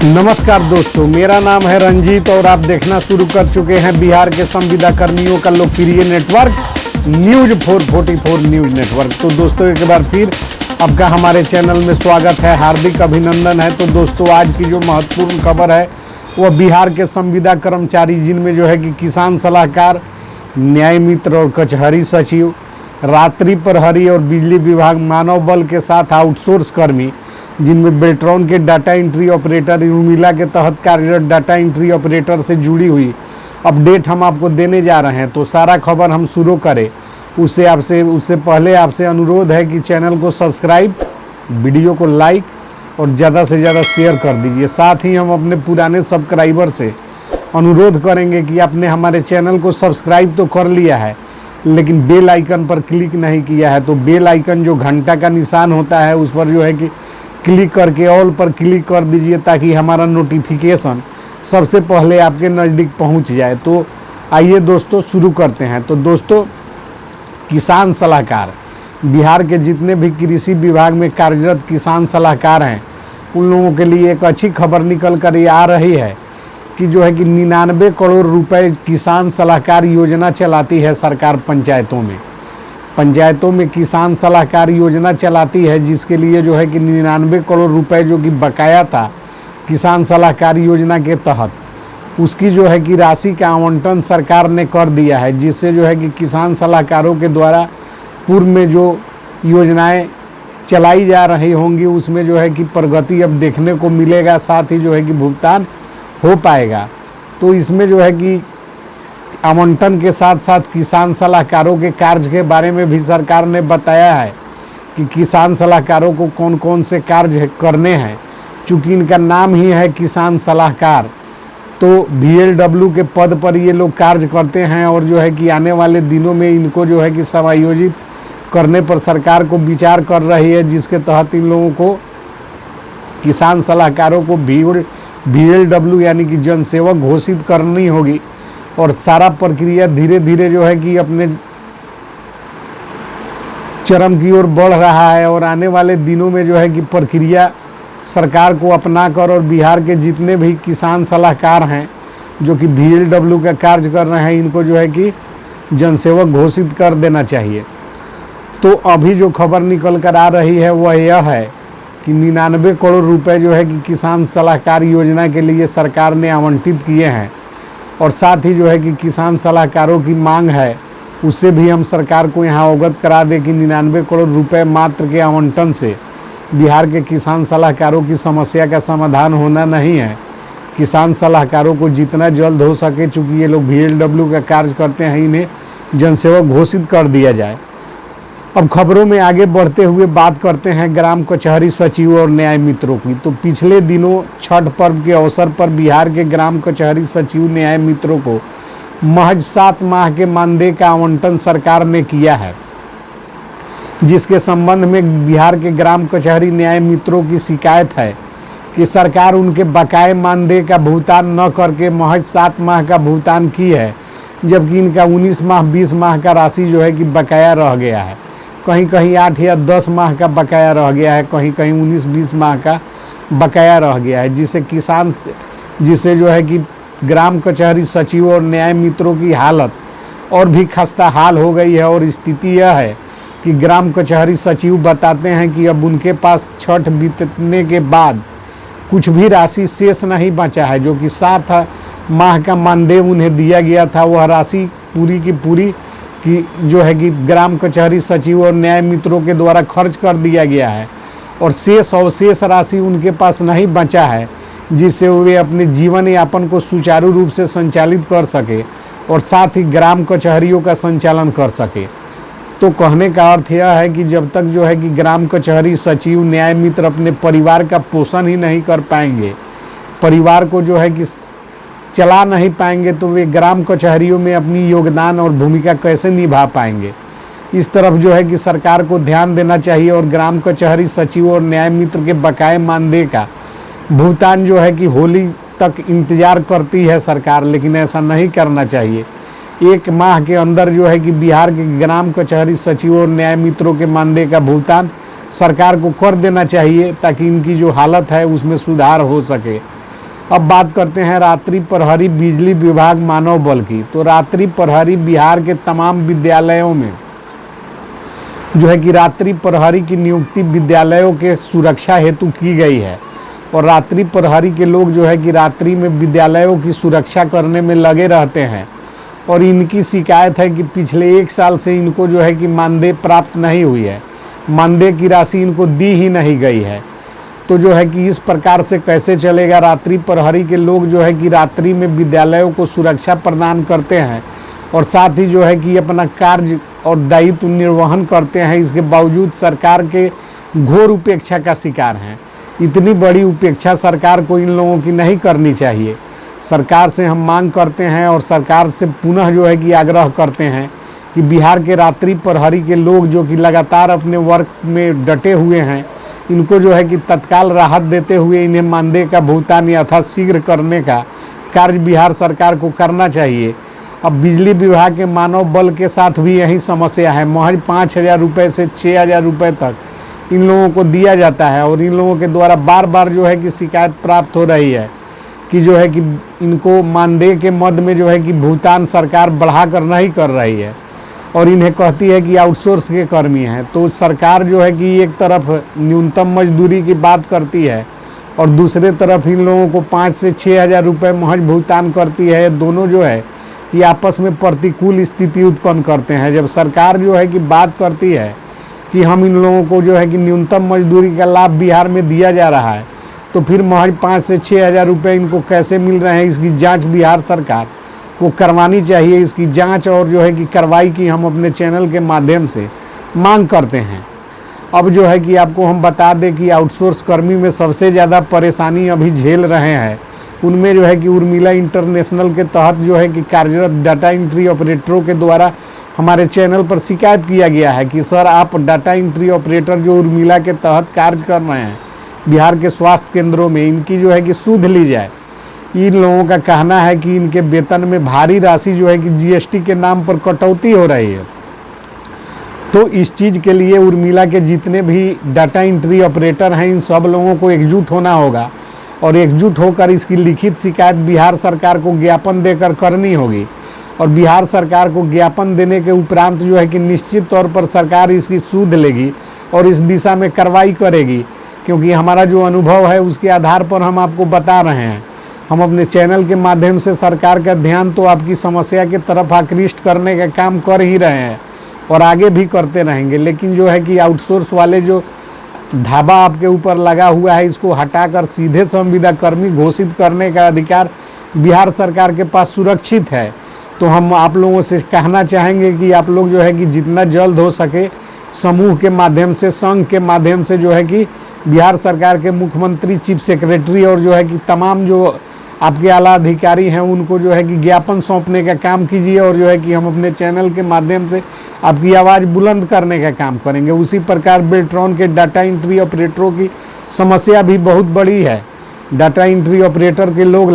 नमस्कार दोस्तों, मेरा नाम है रंजीत और आप देखना शुरू कर चुके हैं बिहार के संविदा कर्मियों का लोकप्रिय नेटवर्क न्यूज 444 न्यूज नेटवर्क। तो दोस्तों एक बार फिर आपका हमारे चैनल में स्वागत है, हार्दिक अभिनंदन है। तो दोस्तों आज की जो महत्वपूर्ण खबर है वह बिहार के संविदा कर्मचारी जिनमें जो है कि किसान सलाहकार, न्याय मित्र और कचहरी सचिव, रात्रि प्रहरी और बिजली विभाग मानव बल के साथ आउटसोर्स कर्मी जिनमें बेल्ट्रॉन के डाटा एंट्री ऑपरेटर उर्मिला के तहत कार्यरत डाटा एंट्री ऑपरेटर से जुड़ी हुई अपडेट हम आपको देने जा रहे हैं। तो सारा खबर हम शुरू करें उससे पहले आपसे अनुरोध है कि चैनल को सब्सक्राइब, वीडियो को लाइक और ज़्यादा से ज़्यादा शेयर कर दीजिए। साथ ही हम अपने पुराने सब्सक्राइबर से अनुरोध करेंगे कि आपने हमारे चैनल को सब्सक्राइब तो कर लिया है लेकिन बेल आइकन पर क्लिक नहीं किया है। तो बेल आइकन जो घंटा का निशान होता है उस पर जो है कि क्लिक करके ऑल पर क्लिक कर दीजिए ताकि हमारा नोटिफिकेशन सबसे पहले आपके नज़दीक पहुंच जाए। तो आइए दोस्तों शुरू करते हैं। तो दोस्तों किसान सलाहकार, बिहार के जितने भी कृषि विभाग में कार्यरत किसान सलाहकार हैं उन लोगों के लिए एक अच्छी खबर निकल कर ये आ रही है कि जो है कि 99 करोड़ रुपए किसान सलाहकार योजना चलाती है सरकार। पंचायतों में किसान सलाहकार योजना चलाती है जिसके लिए जो है कि 99 करोड़ रुपए जो कि बकाया था किसान सलाहकार योजना के तहत, उसकी जो है कि राशि का आवंटन सरकार ने कर दिया है, जिससे जो है कि किसान सलाहकारों के द्वारा पूर्व में जो योजनाएं चलाई जा रही होंगी उसमें जो है कि प्रगति अब देखने को मिलेगा, साथ ही जो है कि भुगतान हो पाएगा। तो इसमें जो है कि आवंटन के साथ साथ किसान सलाहकारों के कार्य के बारे में भी सरकार ने बताया है कि किसान सलाहकारों को कौन कौन से कार्य करने हैं। चूँकि इनका नाम ही है किसान सलाहकार, तो VLW के पद पर ये लोग कार्य करते हैं और जो है कि आने वाले दिनों में इनको जो है कि समायोजित करने पर सरकार को विचार कर रही है, जिसके तहत इन लोगों को किसान सलाहकारों को VLW यानी कि जनसेवक घोषित करनी होगी और सारा प्रक्रिया धीरे धीरे जो है कि अपने चरम की ओर बढ़ रहा है और आने वाले दिनों में जो है कि प्रक्रिया सरकार को अपनाकर और बिहार के जितने भी किसान सलाहकार हैं जो कि VLW का कार्य कर रहे हैं इनको जो है कि जनसेवक घोषित कर देना चाहिए। तो अभी जो खबर निकल कर आ रही है वह यह है कि 99 करोड़ रुपए जो है कि किसान सलाहकार योजना के लिए सरकार ने आवंटित किए हैं और साथ ही जो है कि किसान सलाहकारों की मांग है उससे भी हम सरकार को यहाँ अवगत करा दें कि 99 करोड़ रुपए मात्र के आवंटन से बिहार के किसान सलाहकारों की समस्या का समाधान होना नहीं है। किसान सलाहकारों को जितना जल्द हो सके, चूँकि ये लोग VLW का कार्य करते हैं, इन्हें जनसेवक घोषित कर दिया जाए। अब खबरों में आगे बढ़ते हुए बात करते हैं ग्राम कचहरी सचिव और न्याय मित्रों की। तो पिछले दिनों छठ पर्व के अवसर पर बिहार के ग्राम कचहरी सचिव न्याय मित्रों को महज 7 माह के मानदेय का आवंटन सरकार ने किया है, जिसके संबंध में बिहार के ग्राम कचहरी न्याय मित्रों की शिकायत है कि सरकार उनके बकाये मानदेय का भुगतान न करके महज 7 माह का भुगतान की है, जबकि इनका 19 माह 20 माह का राशि जो है कि बकाया रह गया है। कहीं कहीं 8 या 10 माह का बकाया रह गया है, कहीं कहीं 19-20 माह का बकाया रह गया है, जिससे जो है कि ग्राम कचहरी सचिव और न्याय मित्रों की हालत और भी खस्ता हाल हो गई है। और स्थिति यह है कि ग्राम कचहरी सचिव बताते हैं कि अब उनके पास छठ बीतने के बाद कुछ भी राशि शेष नहीं बचा है। जो कि 7 माह का मानदेय उन्हें दिया गया था वह राशि पूरी की पूरी कि जो है कि ग्राम कचहरी सचिव और न्याय मित्रों के द्वारा खर्च कर दिया गया है और अवशेष राशि उनके पास नहीं बचा है, जिससे वे अपने जीवन यापन को सुचारू रूप से संचालित कर सके और साथ ही ग्राम कचहरियों का संचालन कर सके। तो कहने का अर्थ यह है कि जब तक जो है कि ग्राम कचहरी सचिव न्याय मित्र अपने परिवार का पोषण ही नहीं कर पाएंगे, परिवार को जो है कि चला नहीं पाएंगे, तो वे ग्राम कचहरियों में अपनी योगदान और भूमिका कैसे निभा पाएंगे। इस तरफ जो है कि सरकार को ध्यान देना चाहिए और ग्राम कचहरी सचिव और न्याय मित्र के बकाये मानदेय का भुगतान जो है कि होली तक इंतजार करती है सरकार, लेकिन ऐसा नहीं करना चाहिए। 1 माह के अंदर जो है कि बिहार के ग्राम कचहरी सचिव और न्याय मित्रों के मानदेय का भुगतान सरकार को कर देना चाहिए ताकि इनकी जो हालत है उसमें सुधार हो सके। अब बात करते हैं रात्रि प्रहरी बिजली विभाग मानव बल की। तो रात्रि प्रहरी बिहार के तमाम विद्यालयों में जो है कि रात्रि प्रहरी की नियुक्ति विद्यालयों के सुरक्षा हेतु की गई है। और रात्रि प्रहरी के लोग जो है कि रात्रि में विद्यालयों की सुरक्षा करने में लगे रहते हैं। और इनकी शिकायत है कि पिछले 1 साल से इनको जो है कि मानदेय प्राप्त नहीं हुई है, मानदेय की राशि इनको दी ही नहीं गई है। तो जो है कि इस प्रकार से कैसे चलेगा। रात्रि प्रहरी के लोग जो है कि रात्रि में विद्यालयों को सुरक्षा प्रदान करते हैं और साथ ही जो है कि अपना कार्य और दायित्व निर्वहन करते हैं, इसके बावजूद सरकार के घोर उपेक्षा का शिकार हैं। इतनी बड़ी उपेक्षा सरकार को इन लोगों की नहीं करनी चाहिए। सरकार से हम मांग करते हैं और सरकार से पुनः जो है कि आग्रह करते हैं कि बिहार के रात्रि प्रहरी के लोग जो कि लगातार अपने वर्क में डटे हुए हैं, इनको जो है कि तत्काल राहत देते हुए इन्हें मानदेय का भुगतान यथाशीघ्र करने का कार्य बिहार सरकार को करना चाहिए। अब बिजली विभाग के मानव बल के साथ भी यही समस्या है। महज 5,000 रुपये से 6,000 रुपये तक इन लोगों को दिया जाता है और इन लोगों के द्वारा बार बार जो है कि शिकायत प्राप्त हो रही है कि जो है कि इनको मानदेय के मद में जो है कि भुगतान सरकार बढ़ाकर नहीं कर रही है और इन्हें कहती है कि आउटसोर्स के कर्मी हैं। तो सरकार जो है कि एक तरफ न्यूनतम मजदूरी की बात करती है और दूसरे तरफ इन लोगों को 5 से 6,000 रुपये महज भुगतान करती है। दोनों जो है कि आपस में प्रतिकूल स्थिति उत्पन्न करते हैं। जब सरकार जो है कि बात करती है कि हम इन लोगों को जो है कि न्यूनतम मजदूरी का लाभ बिहार में दिया जा रहा है, तो फिर महज 5 से 6,000 रुपये इनको कैसे मिल रहे हैं, इसकी जांच बिहार सरकार को करवानी चाहिए। इसकी जांच और जो है कि कार्रवाई की हम अपने चैनल के माध्यम से मांग करते हैं। अब जो है कि आपको हम बता दें कि आउटसोर्स कर्मी में सबसे ज़्यादा परेशानी अभी झेल रहे हैं उनमें जो है कि उर्मिला इंटरनेशनल के तहत जो है कि कार्यरत डाटा एंट्री ऑपरेटरों के द्वारा हमारे चैनल पर शिकायत किया गया है कि सर आप डाटा एंट्री ऑपरेटर जो उर्मिला के तहत कार्य कर रहे हैं बिहार के स्वास्थ्य केंद्रों में, इनकी जो है कि सुध ली जाए। इन लोगों का कहना है कि इनके वेतन में भारी राशि जो है कि जीएसटी के नाम पर कटौती हो रही है। तो इस चीज़ के लिए उर्मिला के जितने भी डाटा एंट्री ऑपरेटर हैं, इन सब लोगों को एकजुट होना होगा और एकजुट होकर इसकी लिखित शिकायत बिहार सरकार को ज्ञापन देकर करनी होगी। और बिहार सरकार को ज्ञापन देने के उपरांत जो है कि निश्चित तौर पर सरकार इसकी सुध लेगी और इस दिशा में कार्रवाई करेगी। क्योंकि हमारा जो अनुभव है उसके आधार पर हम आपको बता रहे हैं। हम अपने चैनल के माध्यम से सरकार का ध्यान तो आपकी समस्या की तरफ आकृष्ट करने का काम कर ही रहे हैं और आगे भी करते रहेंगे। लेकिन जो है कि आउटसोर्स वाले जो धाबा आपके ऊपर लगा हुआ है, इसको हटाकर सीधे संविदा कर्मी घोषित करने का अधिकार बिहार सरकार के पास सुरक्षित है। तो हम आप लोगों से कहना चाहेंगे कि आप लोग जो है कि जितना जल्द हो सके समूह के माध्यम से, संघ के माध्यम से जो है कि बिहार सरकार के मुख्यमंत्री, चीफ सेक्रेटरी और जो है कि तमाम जो आपके आला अधिकारी हैं उनको जो है कि ज्ञापन सौंपने का काम कीजिए और जो है कि हम अपने चैनल के माध्यम से आपकी आवाज़ बुलंद करने का काम करेंगे। उसी प्रकार बेल्ट्रॉन के डाटा एंट्री ऑपरेटरों की समस्या भी बहुत बड़ी है। डाटा एंट्री ऑपरेटर के लोग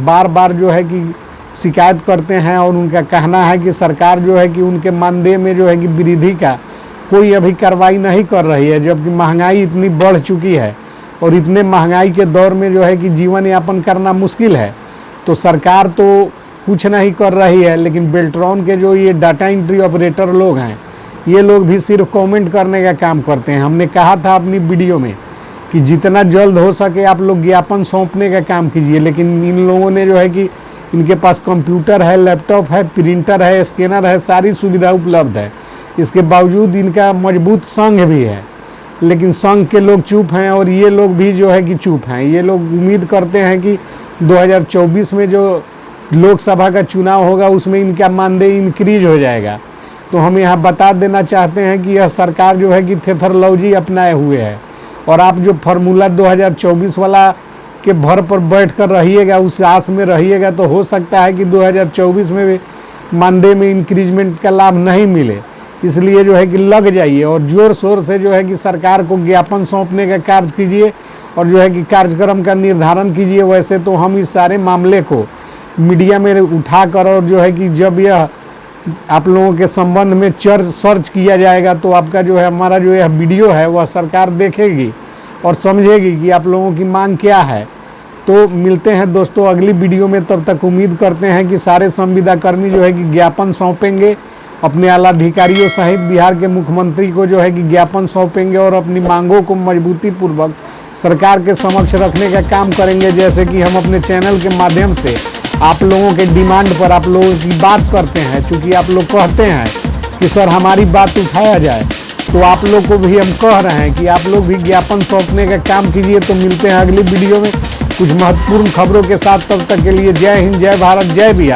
बार बार जो है कि शिकायत करते हैं और उनका कहना है कि सरकार जो है कि उनके मानदेय में जो है कि वृद्धि का कोई अभी कार्रवाई नहीं कर रही है, जबकि महंगाई इतनी बढ़ चुकी है और इतने महंगाई के दौर में जो है कि जीवन यापन करना मुश्किल है। तो सरकार तो कुछ नहीं कर रही है, लेकिन बेल्ट्रॉन के जो ये डाटा एंट्री ऑपरेटर लोग हैं, ये लोग भी सिर्फ कमेंट करने का काम करते हैं। हमने कहा था अपनी वीडियो में कि जितना जल्द हो सके आप लोग ज्ञापन सौंपने का काम कीजिए, लेकिन इन लोगों ने जो है कि इनके पास कंप्यूटर है, लैपटॉप है, प्रिंटर है, स्कैनर है, सारी सुविधा उपलब्ध है। इसके बावजूद इनका मजबूत संघ भी है, लेकिन संघ के लोग चुप हैं और ये लोग भी जो है कि चुप हैं। ये लोग उम्मीद करते हैं कि 2024 में जो लोकसभा का चुनाव होगा उसमें इनका मानदेय इंक्रीज हो जाएगा। तो हम यहाँ बता देना चाहते हैं कि यह सरकार जो है कि थेथरलॉजी अपनाए हुए है और आप जो फार्मूला 2024 वाला के भर पर बैठ कर रहिएगा, उस आस में रहिएगा, तो हो सकता है कि 2024 में भी मानदेय में इंक्रीजमेंट का लाभ नहीं मिले। इसलिए जो है कि लग जाइए और जोर शोर से जो है कि सरकार को ज्ञापन सौंपने का कार्य कीजिए और जो है कि कार्यक्रम का निर्धारण कीजिए। वैसे तो हम इस सारे मामले को मीडिया में उठाकर और जो है कि जब यह आप लोगों के संबंध में सर्च किया जाएगा तो आपका जो है हमारा जो यह वीडियो है वह सरकार देखेगी और समझेगी कि आप लोगों की मांग क्या है। तो मिलते हैं दोस्तों अगली वीडियो में, तब तक उम्मीद करते हैं कि सारे संविदा कर्मी जो है कि ज्ञापन सौंपेंगे अपने आला अधिकारियों सहित बिहार के मुख्यमंत्री को जो है कि ज्ञापन सौंपेंगे और अपनी मांगों को मजबूती पूर्वक सरकार के समक्ष रखने का काम करेंगे। जैसे कि हम अपने चैनल के माध्यम से आप लोगों के डिमांड पर आप लोगों की बात करते हैं, चूँकि आप लोग कहते हैं कि सर हमारी बात उठाया जाए, तो आप लोग को भी हम कह रहे हैं कि आप लोग भी ज्ञापन सौंपने का काम कीजिए। तो मिलते हैं अगली वीडियो में कुछ महत्वपूर्ण खबरों के साथ, तब तक के लिए जय हिंद, जय भारत, जय बिहार।